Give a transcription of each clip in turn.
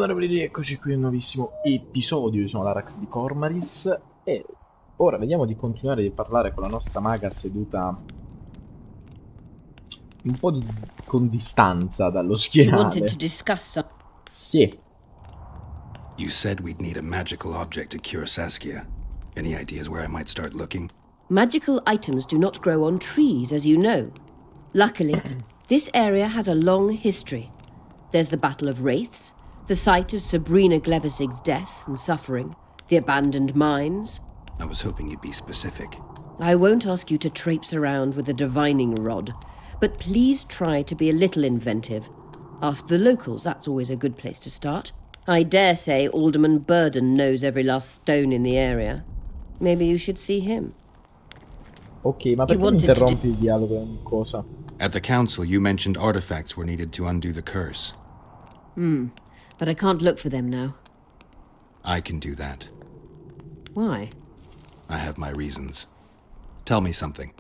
onorevoli, rieccoci qui a un nuovissimo episodio. Io sono l'Arax di Cormaris e ora vediamo di continuare a parlare con la nostra maga seduta un po' con distanza dallo You wanted schienale. to discuss some... Sì. You said we'd need a magical object to cure Saskia. Any ideas where I might start looking? Magical items do not grow on trees, as you know. Luckily, this area has a long history. There's the Battle of Wraiths, the site of Sabrina Glevisig's death and suffering, the abandoned mines. I was hoping you'd be specific. I won't ask you to traipse around with a divining rod, but please try to be a little inventive. Ask the locals, that's always a good place to start. I dare say Alderman Burden knows every last stone in the area. Maybe you should see him. Ok, ma perché mi interrompi il dialogo e ogni cosa? At the council, you mentioned artifacts were needed to undo the curse. But I can't look for them now. I can do that. Why? I have my reasons. Tell me something.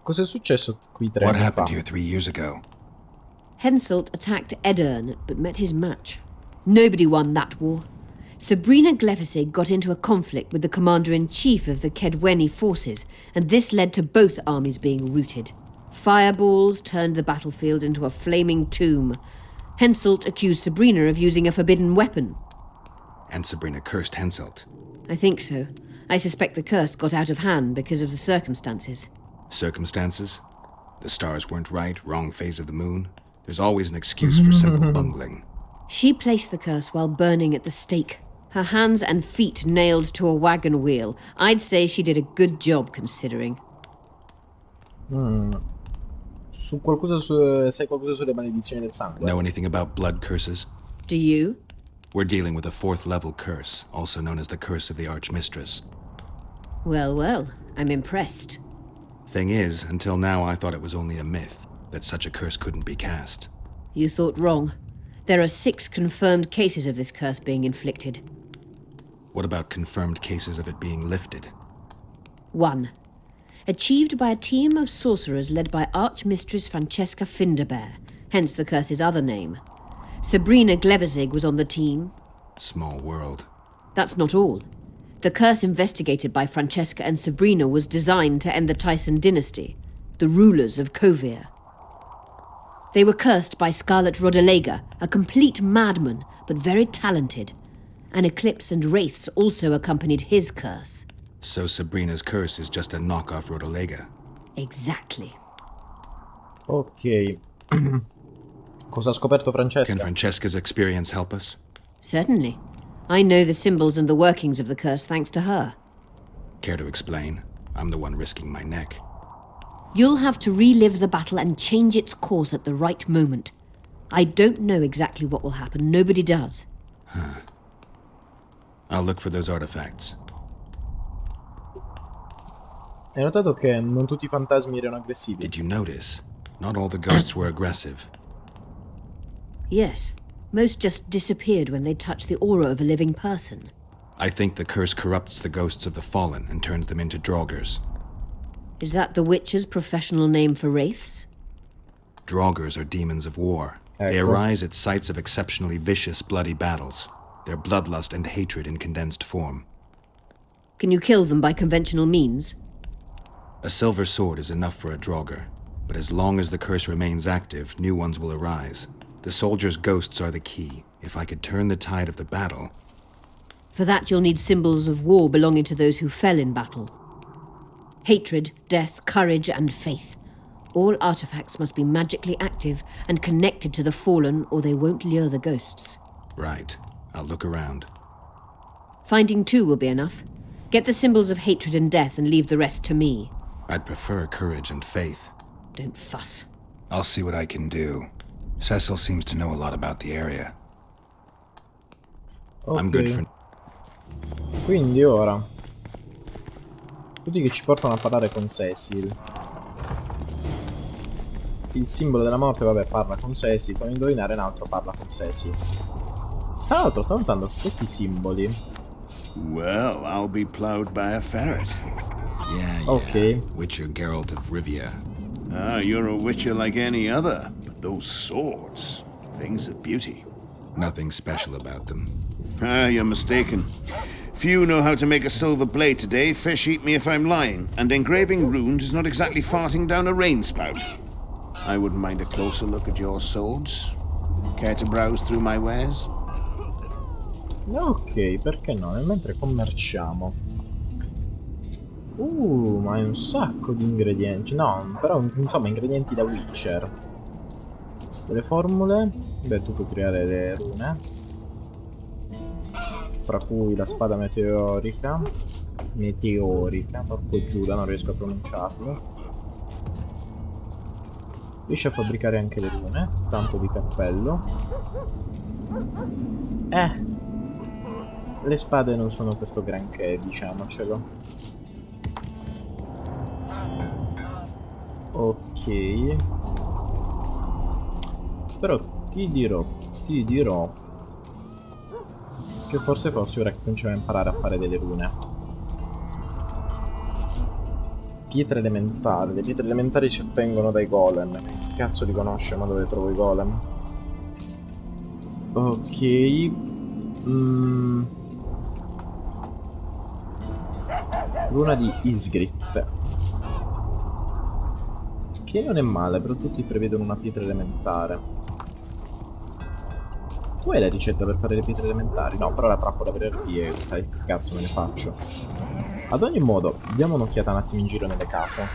Cos'è successo qui 3 What anni happened fa? here 3 years ago? Henselt attacked Edern, but met his match. Nobody won that war. Sabrina Glevisig got into a conflict with the commander-in-chief of the Kedweni forces, and this led to both armies being routed. Fireballs turned the battlefield into a flaming tomb. Henselt accused Sabrina of using a forbidden weapon. And Sabrina cursed Henselt. I think so. I suspect the curse got out of hand because of the circumstances. Circumstances? The stars weren't right, wrong phase of the moon. There's always an excuse for simple bungling. She placed the curse while burning at the stake. Her hands and feet nailed to a wagon wheel. I'd say she did a good job, considering. Sai qualcosa sulle maledizioni del sangue? Know anything about blood curses? Do you? We're dealing with a 4th level curse, also known as the Curse of the Archmistress. Well, well, I'm impressed. Thing is, until now I thought it was only a myth, that such a curse couldn't be cast. You thought wrong. There are 6 confirmed cases of this curse being inflicted. What about confirmed cases of it being lifted? 1. Achieved by a team of sorcerers led by Archmistress Francesca Finderbear, hence the curse's other name. Sabrina Glevisig was on the team. Small world. That's not all. The curse investigated by Francesca and Sabrina was designed to end the Tyson dynasty, the rulers of Kovir. They were cursed by Scarlet Rodalega, a complete madman, but very talented. An eclipse and wraiths also accompanied his curse. So Sabrina's curse is just a knockoff Rodalega. Exactly. Ok. Cosa ha scoperto Francesca? Can Francesca's experience help us? Certainly. I know the symbols and the workings of the curse thanks to her. Care to explain? I'm the one risking my neck. You'll have to relive the battle and change its course at the right moment. I don't know exactly what will happen. Nobody does. I'll look for those artifacts. Hai notato che non tutti i fantasmi erano aggressivi? Did you notice? Not all the ghosts were aggressive. Yes. Most just disappeared when they touched the aura of a living person. I think the curse corrupts the ghosts of the fallen and turns them into draugrs. Is that the Witcher's professional name for wraiths? Draugrs are demons of war. They Ecco. arise at sites of exceptionally vicious, bloody battles. Their bloodlust and hatred in condensed form. Can you kill them by conventional means? A silver sword is enough for a draugr, but as long as the curse remains active, new ones will arise. The soldiers' ghosts are the key. If I could turn the tide of the battle... For that you'll need symbols of war belonging to those who fell in battle. Hatred, death, courage, and faith. All artifacts must be magically active and connected to the fallen, or they won't lure the ghosts. Right. I'll look around. Finding 2 will be enough. Get the symbols of hatred and death and leave the rest to me. I'd prefer courage and faith. Don't fuss. I'll see what I can do. Cecil seems to know a lot about the area. Ok. I'm good for... Quindi ora tutti che ci portano a parlare con Cecil. Il simbolo della morte, vabbè, parla con Cecil. Fammi indovinare, un altro parla con Cecil. Tra l'altro sto notando questi simboli. Well, I'll be plowed by a ferret. Yeah. Okay. Witcher Geralt of Rivia. Ah, you're a witcher like any other, but those swords, things of beauty. Nothing special about them. Ah, you're mistaken. Few know how to make a silver blade today, fish eat me if I'm lying, and engraving runes is not exactly farting down a rain spout. I wouldn't mind a closer look at your swords. Care to browse through my wares? Ok, perché no? Nel mentre commerciamo. Ma hai un sacco di ingredienti. No, però insomma ingredienti da Witcher. Delle formule. Beh, tu puoi creare le rune. Fra cui la spada meteorica. Porco Giuda, non riesco a pronunciarlo. Riesci a fabbricare anche le rune. Tanto di cappello. Le spade non sono questo granché, diciamocelo. Ok. Però ti dirò che forse ora che cominciamo a imparare a fare delle rune. Pietre elementari. Le pietre elementari si ottengono dai golem. Che cazzo li conosce, ma dove trovo i golem? Ok. Runa di Isgrit. Che non è male, però tutti prevedono una pietra elementare. Tu hai la ricetta per fare le pietre elementari? No, però la trappola per RP e sai che cazzo me ne faccio. Ad ogni modo, diamo un'occhiata un attimo in giro nelle case.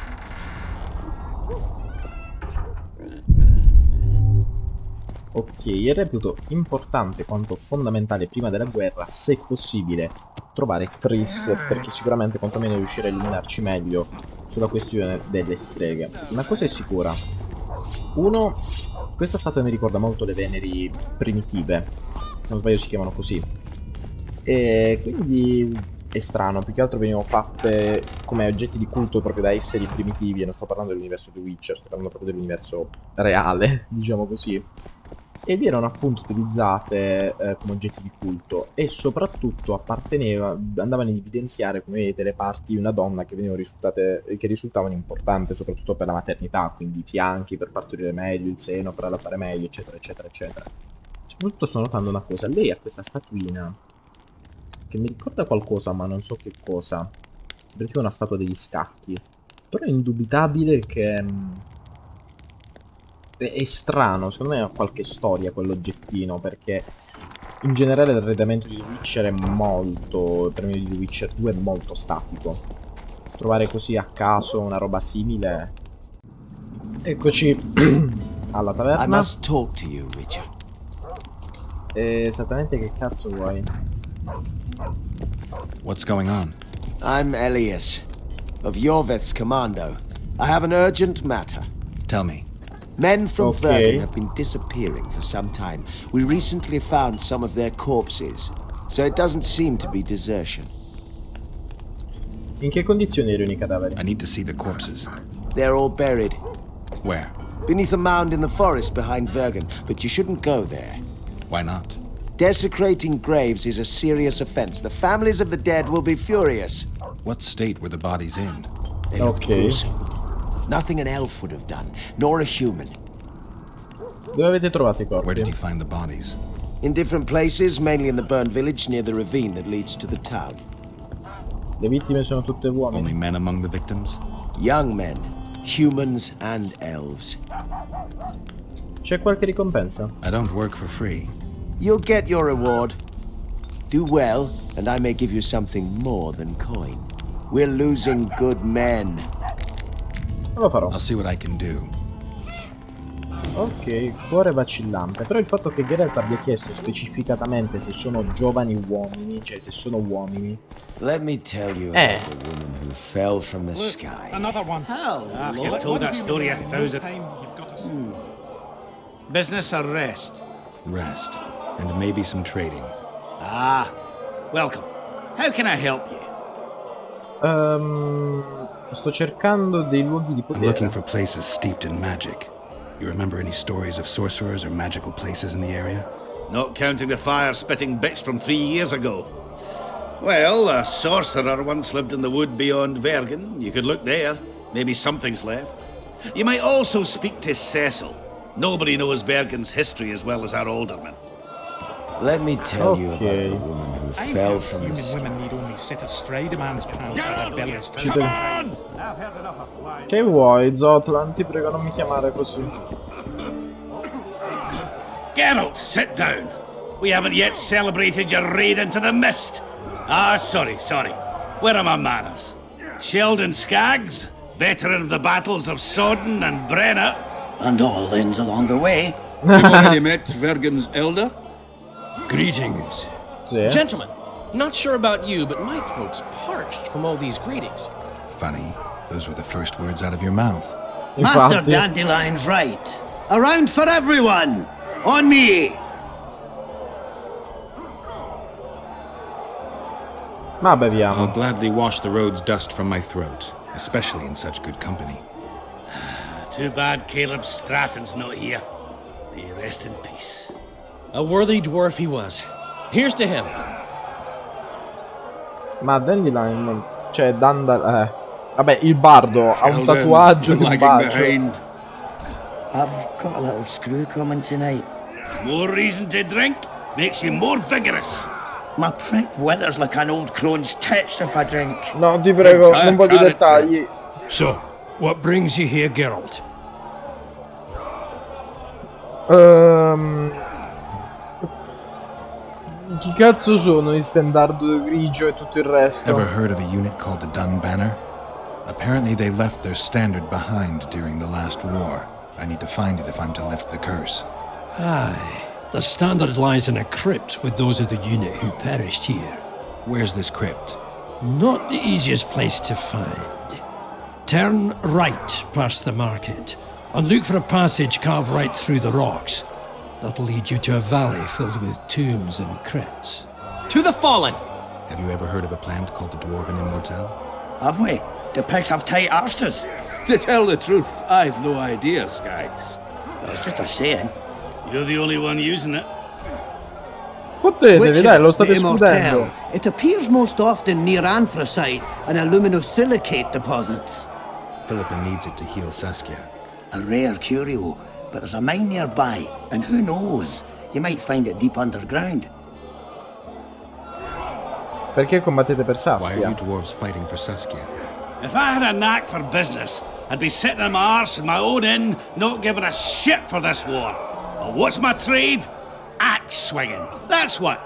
Ok, reputo importante quanto fondamentale prima della guerra, se possibile, trovare Triss, perché sicuramente quantomeno riuscirà a illuminarci meglio sulla questione delle streghe. Una cosa è sicura. Uno, questa statua mi ricorda molto le Veneri primitive, se non sbaglio si chiamano così. E quindi è strano, più che altro venivano fatte come oggetti di culto proprio da esseri primitivi, e non sto parlando dell'universo di Witcher, sto parlando proprio dell'universo reale, diciamo così. Ed erano appunto utilizzate come oggetti di culto e soprattutto andavano ad evidenziare, come vedete, le parti di una donna che risultavano importanti soprattutto per la maternità, quindi i fianchi per partorire meglio, il seno per allattare meglio, eccetera eccetera eccetera. Soprattutto sto notando una cosa, lei ha questa statuina che mi ricorda qualcosa ma non so che cosa, perché è una statua degli scacchi, però è indubitabile che è strano, secondo me ha qualche storia quell'oggettino, perché in generale l'arredamento di The Witcher è molto, per me di The Witcher 2 è molto statico. Trovare così a caso una roba simile. Eccoci alla I taverna. must talk to you, Richard. Esattamente che cazzo vuoi? What's going on? I'm Elias, of Yorveth's commando. I have an urgent matter. Tell me. Men from Okay. Vergen have been disappearing for some time. We recently found some of their corpses, so it doesn't seem to be desertion. In che condizioni erano i cadaveri? I need to see the corpses. They're all buried Where? beneath a mound in the forest behind Vergen, but you shouldn't go there. Why not? Desecrating graves is a serious offense. The families of the dead will be furious. What state were the bodies in? They look Okay. gruesome. Nothing an elf would have done, nor a human. Dove avete trovato i Where did corpi? you find the bodies? In different places, mainly in the burned village near the ravine that leads to the town. Le vittime sono tutte Only uomini. men among the victims? Young men, humans and elves. C'è qualche ricompensa? I don't work for free. You'll get your reward. Do well, and I may give you something more than coin. We're losing good men. Non lo farò. I'll see what I can do. Ok, cuore vacillante. Però il fatto che Geralt abbia chiesto specificatamente se sono giovani uomini, cioè se sono uomini. Let me tell you about the woman who fell from the sky. Another one. You've told that story 1,000. You've got us. Business or rest? Rest. And maybe some trading. Ah, welcome. How can I help you? Sto cercando dei luoghi di I'm looking potere. for places steeped in magic. You remember any stories of sorcerers or magical places in the area? Not counting the fire-spitting bitch from 3 years ago. Well, a sorcerer once lived in the wood beyond Vergen. You could look there. Maybe something's left. You might also speak to Cecil. Nobody knows Vergen's history as well as our alderman. Let me tell you about the Ok. woman who fell from the Human sky. women need only sit astride a man's pants for their bellies to Ci Che vuoi, Zotlan? Ti prego, non mi chiamare così. Geralt, sit down. We haven't yet celebrated your raid into the mist. Ah, sorry. Where are my manners? Sheldon Skaggs, veteran of the battles of Sodden and Brenna. And all ends along the way. You've already met Vergen's elder? Greetings. Sì. Gentlemen, not sure about you, but my throat's parched from all these greetings. Funny, those were the first words out of your mouth. Master Infatti. Dandelion's right. Around for everyone. On me. Ma I'll beviamo. gladly wash the road's dust from my throat, especially in such good company. Too bad Caleb Stratton's not here. May he rest in peace. A worthy dwarf he was. Here's to him. Ma Dandelion, cioè vabbè, il bardo ha un tatuaggio di un bacio. I've got a little screw coming tonight. More reason to drink makes you more vigorous. My prick withers like an old crone's tits if I drink. No, ti prego, non voglio dettagli. So, what brings you here, Geralt? Chi cazzo sono i standard grigio e tutto il resto? Ever heard of a unit called the Dun Banner? Apparently they left their standard behind during the last war. I need to find it if I'm to lift the curse. Aye. The standard lies in a crypt with those of the unit who perished here. Where's this crypt? Not the easiest place to find. Turn right past the market and look for a passage carved right through the rocks. That'll lead you to a valley filled with tombs and crypts. To the fallen! Have you ever heard of a plant called the Dwarven Immortelle? Have we? The pigs have tight arses. To tell the truth, I've no idea, Skaggs. It's just a saying. You're the only one using it. Fottetevi, dai, lo state the escludendo. Immortelle. It appears most often near anthracite and aluminosilicate deposits. Philippa needs it to heal Saskia. A rare curio, but there's a mine nearby, and who knows? You might find it deep underground. Perché combattete per Why are Saskia? you dwarves fighting for Saskia? If I had a knack for business, I'd be sitting on my arse in my own inn, not giving a shit for this war. But what's my trade? Axe swinging. That's what.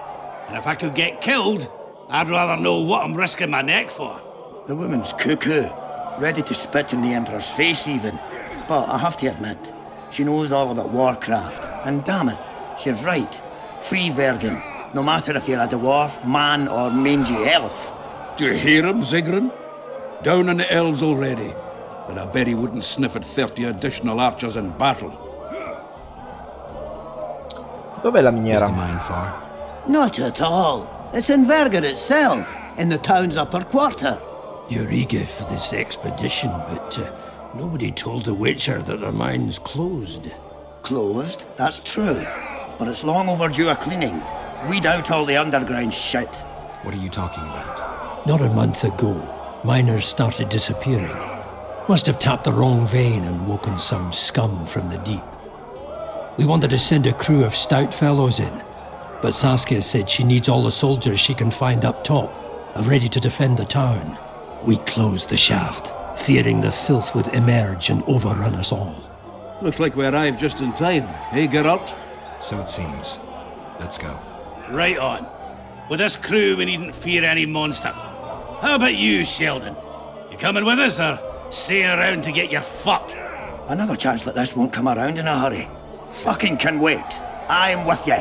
And if I could get killed, I'd rather know what I'm risking my neck for. The woman's cuckoo, ready to spit in the Emperor's face even. But I have to admit, she knows all about warcraft. And damn it, she's right. Free Vergen, no matter if you're a dwarf, man or mangy elf. Do you hear him, Zigrin? Down on the elves already. But I bet he wouldn't sniff at 30 additional archers in battle. Dov'è la Is the miniera? mine far? Not at all. It's in Vergen itself, in the town's upper quarter. You're eager for this expedition, but nobody told the Witcher that the mine's closed. Closed, that's true. But it's long overdue a cleaning. Weed out all the underground shit. What are you talking about? Not a month ago, miners started disappearing. Must have tapped the wrong vein and woken some scum from the deep. We wanted to send a crew of stout fellows in, but Saskia said she needs all the soldiers she can find up top, ready to defend the town. We closed the shaft, fearing the filth would emerge and overrun us all. Looks like we arrived just in time, eh, Geralt? So it seems. Let's go. Right on. With this crew, we needn't fear any monster. How about you, Sheldon? You coming with us, or staying around to get your fuck? Another chance like this won't come around in a hurry. Fucking can wait. I'm with you.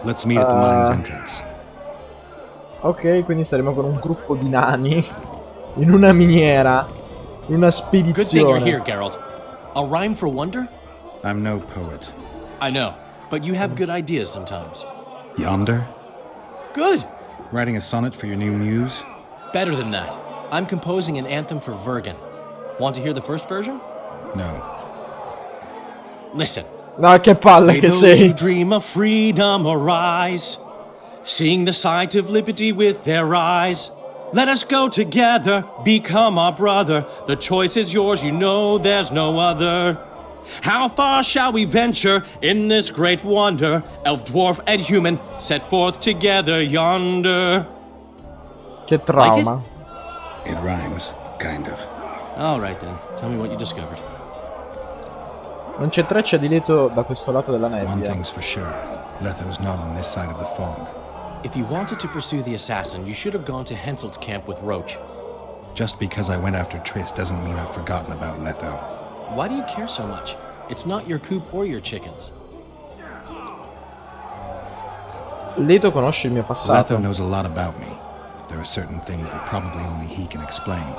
Let's meet at the mine's entrance. Ok, quindi saremo con un gruppo di nani in una miniera, in una Good thing you're here, spedizione. Geralt. A rhyme for wonder? I'm no poet. I know, but you have good ideas sometimes. Yonder? Good! Writing a sonnet for your new muse? Better than that. I'm composing an anthem for Vergen. Want to hear the first version? No. Listen. No, che palle May che those sei. who dream of freedom arise, seeing the sight of liberty with their eyes. Let us go together, become our brother. The choice is yours, you know there's no other. How far shall we venture in this great wonder? Elf, dwarf, and human set forth together yonder. Che trauma. It rhymes, kind of. All right then, tell me what you discovered. Non c'è traccia di Leto da questo lato della One nebbia. thing's for sure. Letho's not on this side of the fog. If you wanted to pursue the assassin, you should have gone to Henselt's camp with Roach. Just because I went after Triss doesn't mean I've forgotten about Letho. Why do you care so much? It's not your coop or your chickens. Leto conosce il mio Letho passato. knows a lot about me. There are certain things that probably only he can explain.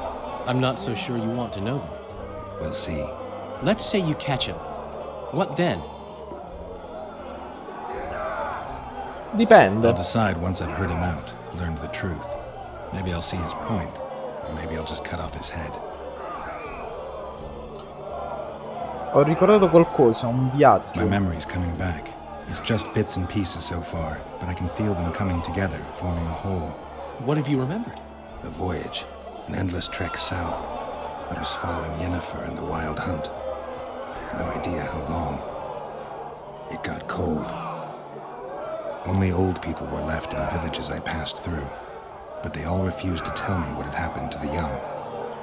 I'm not so sure you want to know them. We'll see. Let's say you catch him. What then? Dipende. I'll decide once I've heard him out, learned the truth. Maybe I'll see his point, or maybe I'll just cut off his head. Ho ricordato qualcosa, un viaggio. My memory's coming back. It's just bits and pieces so far, but I can feel them coming together, forming a whole. What have you remembered? A voyage, an endless trek south. I was following Yennefer and the wild hunt. I have no idea how long. It got cold. Only old people were left in the villages I passed through, but they all refused to tell me what had happened to the young,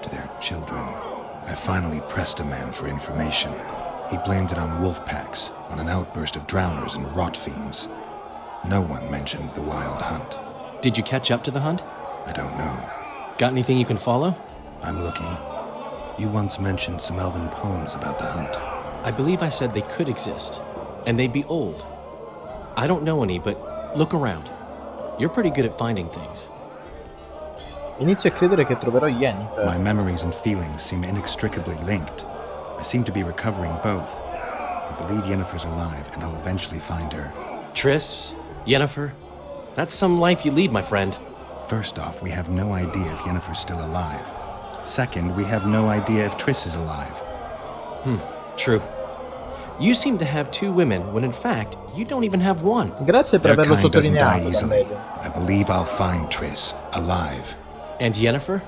to their children. I finally pressed a man for information. He blamed it on wolf packs, on an outburst of drowners and rot fiends. No one mentioned the wild hunt. Did you catch up to the hunt? I don't know. Got anything you can follow? I'm looking. You once mentioned some elven poems about the hunt. I believe I said they could exist, and they'd be old. I don't know any, but look around. You're pretty good at finding things. Inizio a credere che troverò Yennefer. My memories and feelings seem inextricably linked. I seem to be recovering both. I believe Yennefer's alive, and I'll eventually find her. Triss, Yennefer, that's some life you lead, my friend. First off, we have no idea if Yennefer's still alive. Second, we have no idea if Triss is alive. True. You seem to have two women, when in fact, you don't even have one. Grazie per Their averlo kind doesn't die sottolineato, easily. Dall'Ede. I believe I'll find Triss, alive. And Yennefer?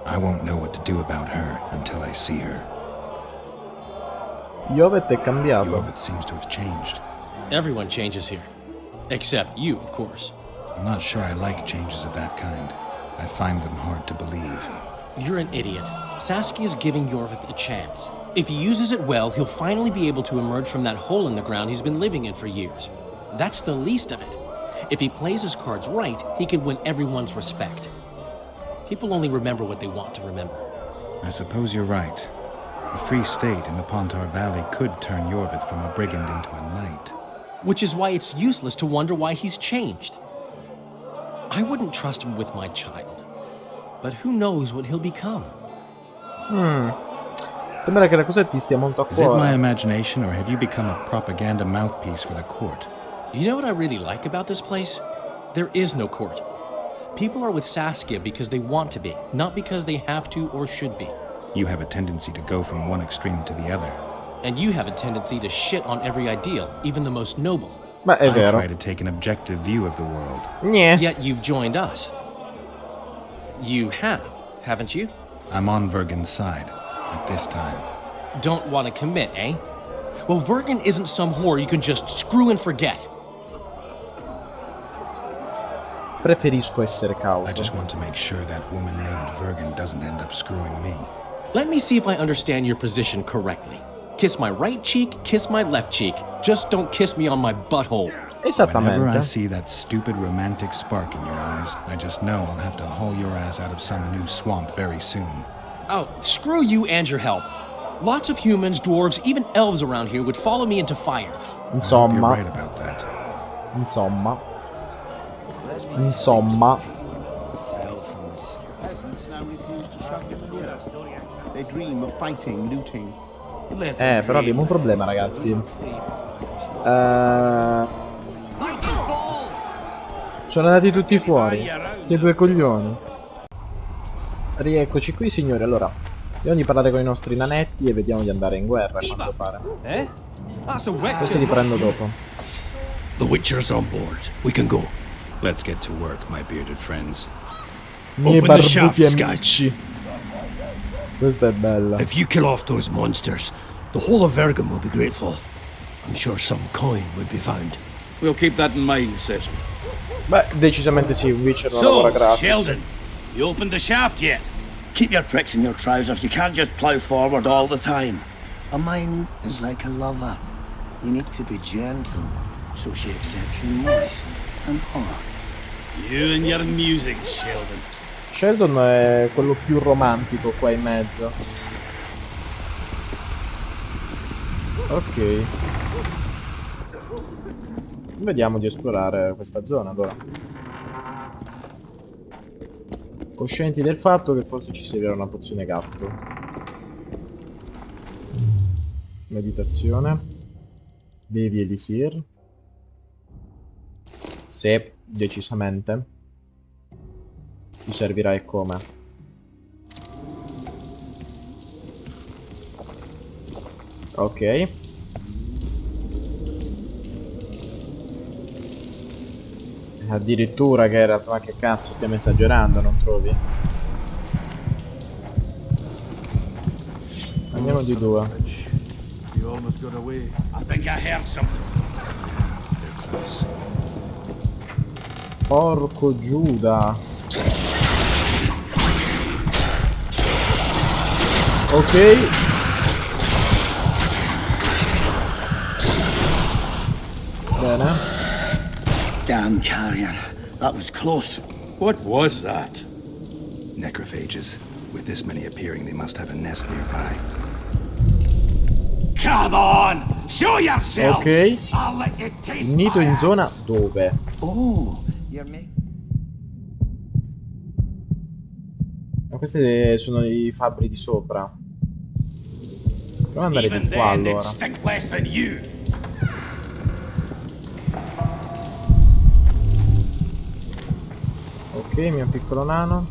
I won't know what to do about her until I see her. Jovet è cambiato. Yorvith seems to have changed. Everyone changes here. Except you, of course. I'm not sure I like changes of that kind. I find them hard to believe. You're an idiot. Saskia's giving Yorvith a chance. If he uses it well, he'll finally be able to emerge from that hole in the ground he's been living in for years. That's the least of it. If he plays his cards right, he can win everyone's respect. People only remember what they want to remember. I suppose you're right. A free state in the Pontar Valley could turn Yorvith from a brigand into a knight. Which is why it's useless to wonder why he's changed. I wouldn't trust him with my child. But who knows what he'll become? Sembra che la cosa ti stia molto a Is it my cuore. imagination, or have you become a propaganda mouthpiece for the court? You know what I really like about this place? There is no court. People are with Saskia because they want to be, not because they have to or should be. You have a tendency to go from one extreme to the other. And you have a tendency to shit on every ideal, even the most noble. Beh, è I vero. try to take an objective view of the world. Niente. Yet you've joined us. You have, haven't you? I'm on Vergen's side, at this time. Don't want to commit, eh? Well, Vergen isn't some whore you can just screw and forget. Preferisco essere I cauto. just want to make sure that woman named Vergen doesn't end up screwing me. Let me see if I understand your position correctly. Kiss my right cheek, kiss my left cheek. Just don't kiss me on my butthole. Whenever I Esattamente. see that stupid romantic spark in your eyes, I just know I'll have to haul your ass out of some new swamp very soon. Oh, screw you and your help. Lots of humans, dwarves, even elves around here would follow me into fire. You're Insomma. right about that. Insomma. Insomma. Peasants now refuse to shut the Miniere. They dream of fighting, looting. Però abbiamo un problema, ragazzi. Sono andati tutti fuori. Che due coglioni. Rieccoci qui, signori. Allora, vediamo di parlare con i nostri nanetti e vediamo di andare in guerra, a quanto pare. Questi li prendo dopo. The Witcher's on board. We can go. Let's get to work, my bearded friends. Miei Open the shaft, barbuti Sky. amici. Questa è bella. If you kill off those monsters, The whole of Vergam will be grateful. I'm sure some coin would be found. We'll keep that in mind, Cecil. Beh, decisamente sì, un Witcher non lavora So, gratis. Sheldon, you opened the shaft yet? Keep your tricks in your trousers. You can't just plough forward all the time. A mine is like a lover. You need to be gentle, so she accepts you moist and hot. You and your music, Sheldon. Sheldon è quello più romantico qua in mezzo. Ok. Vediamo di esplorare questa zona allora. Coscienti del fatto che forse ci servirà una pozione gatto. Meditazione. Bevi Elisir. Sì, decisamente. Ti servirà e come. Ok. Addirittura che era, ma che cazzo, stiamo esagerando, non trovi? Andiamo di due. You almost got away. I think I heard something. Porco Giuda. Ok. Bene. Damn carrion. That was close. What was that? Necrophages. With this many appearing, they must have a nest nearby. Come on! Show yourself! Ok. I'll let you taste Il nido my in ass. zona dove? Oh, you're making... Ma questi sono i fabbri di sopra. Proviamo ad andare Even di qua then, they'd allora. stink less than you. Ok, mio piccolo nano.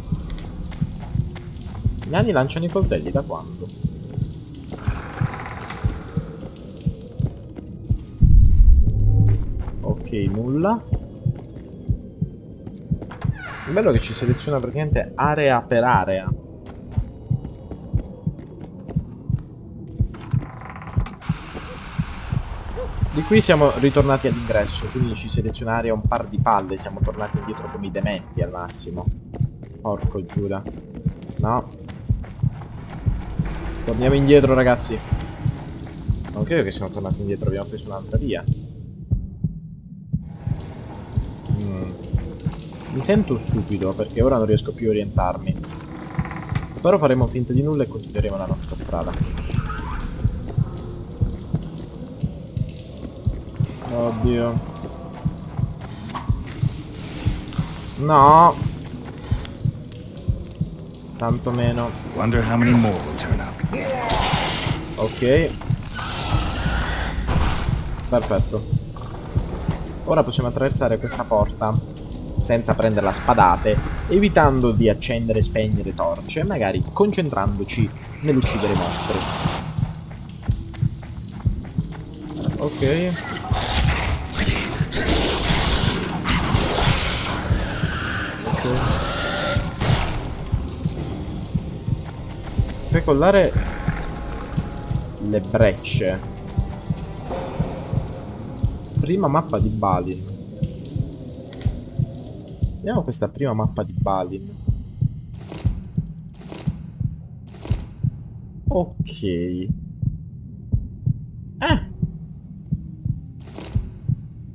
I nani lanciano i coltelli da quando? Ok, nulla. È bello che ci seleziona praticamente area per area. Di qui siamo ritornati all'ingresso, quindi ci seleziona area un par di palle, siamo tornati indietro come i dementi al massimo. Porco Giuda. No. Torniamo indietro, ragazzi. Non credo che siamo tornati indietro, abbiamo preso un'altra via. Mi sento stupido perché ora non riesco più a orientarmi. Però faremo finta di nulla e continueremo la nostra strada. Oddio. No. Tanto meno. Wonder how many more will turn up. Ok. Perfetto. Ora possiamo attraversare questa porta senza prendere la spadate, evitando di accendere e spegnere torce, magari concentrandoci nell'uccidere mostri. Ok. Fecollare le brecce. Prima mappa di Balin. Vediamo questa prima mappa di Balin. Ok.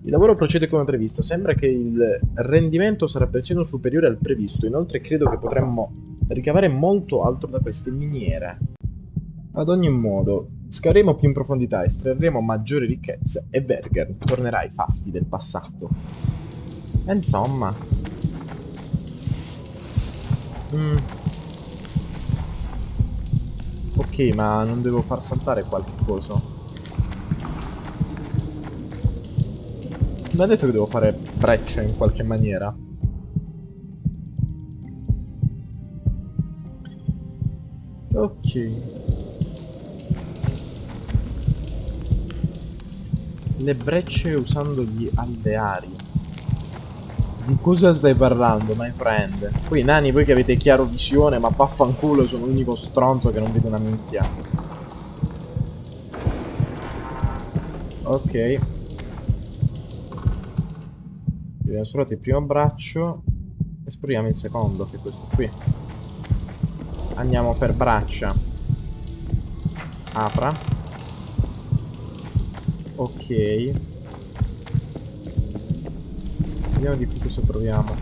Il lavoro procede come previsto. Sembra che il rendimento sarà persino superiore al previsto. Inoltre credo che potremmo ricavare molto altro da queste miniere. Ad ogni modo, scaveremo più in profondità, estrarremo maggiori ricchezze e Berger tornerà ai fasti del passato. Insomma. Ok, ma non devo far saltare qualche coso. Mi ha detto che devo fare breccia in qualche maniera. Ok. Le brecce usando gli alveari. Di cosa stai parlando, my friend? Poi nani, voi che avete chiaro visione, ma vaffanculo, sono l'unico stronzo che non vede una minchia. Ok. Abbiamo esplorato il primo braccio. Esploriamo il secondo, che è questo qui. Andiamo per braccia. Apra. Ok. Vediamo di più cosa troviamo.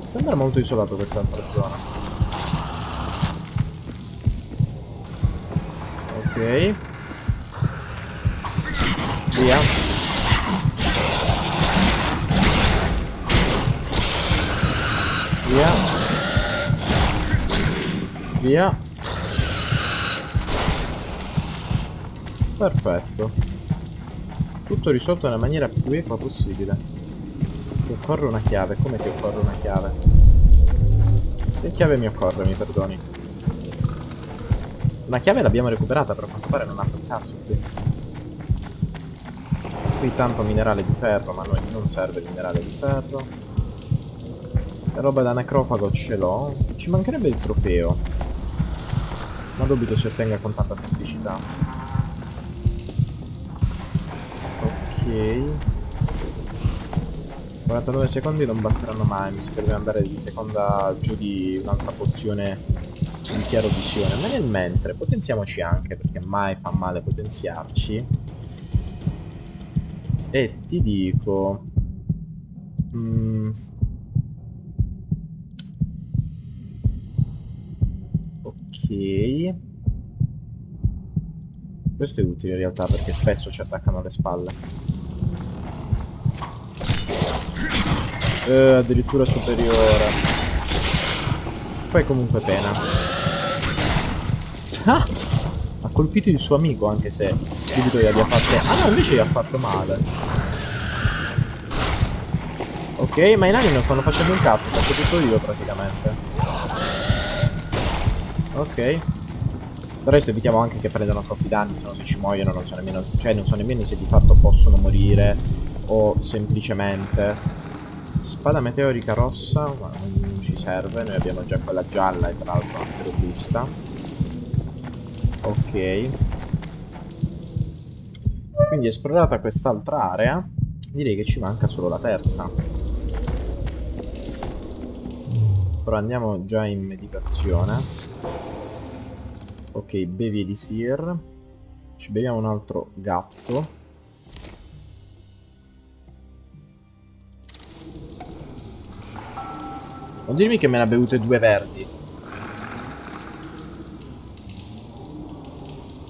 Sembra molto isolato quest'altra zona. Ok. Via. Via. Via. Perfetto. Tutto risolto nella maniera più equa possibile. Ti occorre una chiave. Come ti occorre una chiave? Che chiave mi occorre, mi perdoni? Una chiave l'abbiamo recuperata, però a quanto pare non ha un cazzo qui. Qui tanto minerale di ferro, ma a noi non serve il minerale di ferro. La roba da necrofago ce l'ho. Ci mancherebbe il trofeo, ma dubito si ottenga con tanta semplicità. Ok. 49 secondi non basteranno mai. Mi sa che dobbiamo andare di seconda giù di un'altra pozione di chiarovisione. Ma nel mentre potenziamoci anche, perché mai fa male potenziarci. E ti dico... Ok. Questo è utile in realtà, perché spesso ci attaccano alle spalle. Addirittura superiore. Fai comunque pena. Ah! Ha colpito il suo amico, anche se dubito gli abbia fatto... Ah no, invece gli ha fatto male. Ok, ma i nani non stanno facendo un cazzo, faccio tutto io praticamente. Ok. Del resto evitiamo anche che prendano troppi danni, se no se ci muoiono non so nemmeno... Cioè non so nemmeno se di fatto possono morire o semplicemente... Spada meteorica rossa, ma non ci serve, noi abbiamo già quella gialla e tra l'altro anche robusta. Ok. Quindi esplorata quest'altra area, direi che ci manca solo la terza. Però andiamo già in meditazione. Ok, bevi elisir. Ci beviamo un altro gatto. Non dirmi che me ne ha bevute due verdi.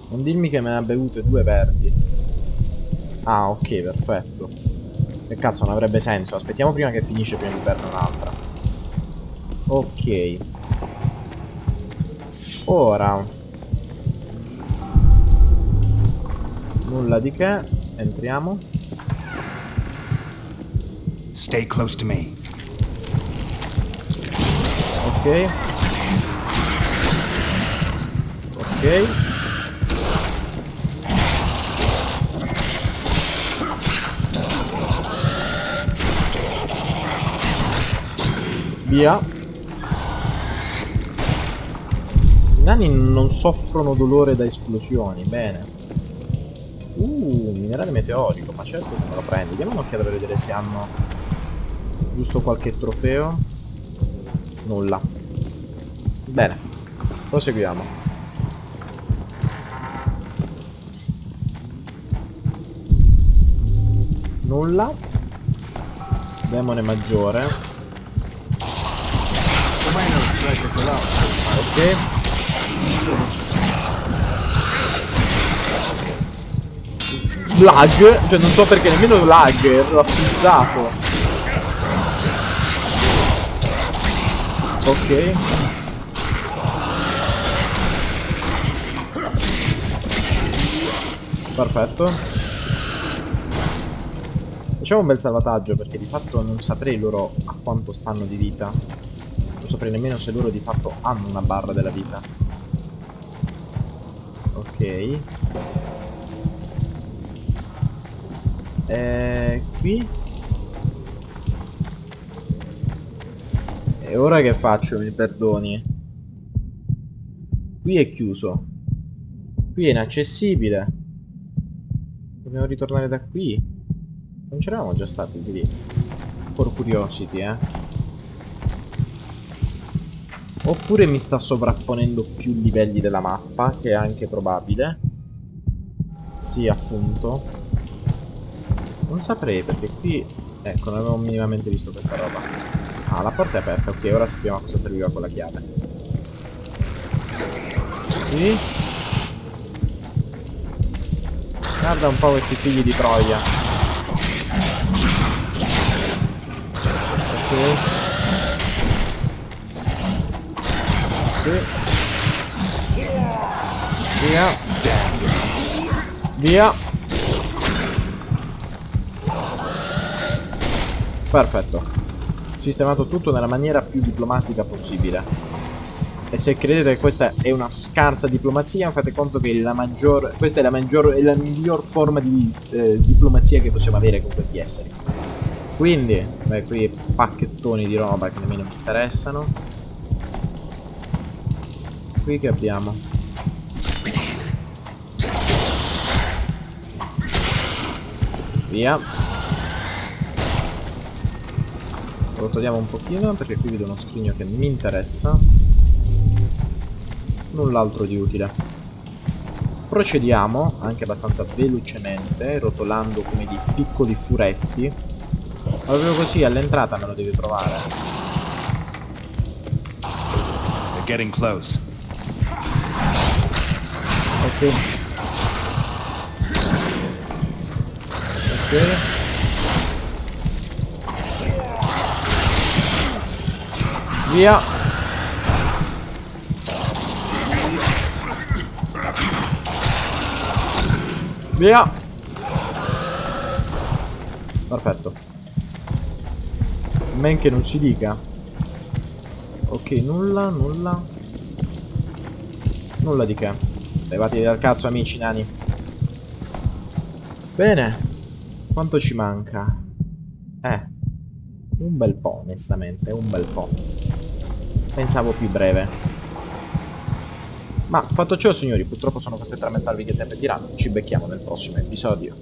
Non dirmi che me ne ha bevute due verdi. Ah, ok, perfetto. Che cazzo, non avrebbe senso. Aspettiamo prima che finisce prima di berne un'altra. Ok. Ora. Nulla di che. Entriamo. Stay close to me. Ok. Ok. Via. I nani non soffrono dolore da esplosioni. Bene. Minerale meteorico. Ma certo che me lo prendi. Diamo un'occhiata per vedere se hanno giusto qualche trofeo. Nulla. Bene. Proseguiamo. Nulla. Demone maggiore. Ok. Lag? Cioè non so perché nemmeno lag, ero affizzato. Ok. Perfetto. Facciamo un bel salvataggio perché di fatto non saprei loro a quanto stanno di vita. Non saprei nemmeno se loro di fatto hanno una barra della vita. Ok. Qui. E ora che faccio, mi perdoni? Qui è chiuso. Qui è inaccessibile. Dobbiamo ritornare da qui. Non c'eravamo già stati lì. For curiosity, Oppure mi sta sovrapponendo più livelli della mappa, che è anche probabile. Sì, appunto. Non saprei, perché qui... Ecco, non avevo minimamente visto questa roba. Ah, la porta è aperta. Ok, ora sappiamo a cosa serviva quella chiave. Qui. Guarda un po' questi figli di Troia. Ok. Via. Via. Perfetto. Sistemato tutto nella maniera più diplomatica possibile. E se credete che questa è una scarsa diplomazia, fate conto che questa è la miglior forma di diplomazia che possiamo avere con questi esseri. Quindi, beh, qui pacchettoni di roba che nemmeno mi interessano. Qui che abbiamo? Via. Lo togliamo un pochino perché qui vedo uno scrigno che mi interessa. Null'altro di utile. Procediamo anche abbastanza velocemente, rotolando come dei piccoli furetti. Proprio così all'entrata me lo devi trovare. They're getting close. Ok. Ok. Via. Via. Perfetto. Men che non si dica. Ok, nulla, nulla. Nulla di che. Levati dal cazzo, amici nani. Bene. Quanto ci manca? Un bel po', onestamente, un bel po'. Pensavo più breve. Ma fatto ciò, signori, purtroppo sono costretto a mettervi che tempo è tirato. Ci becchiamo nel prossimo episodio.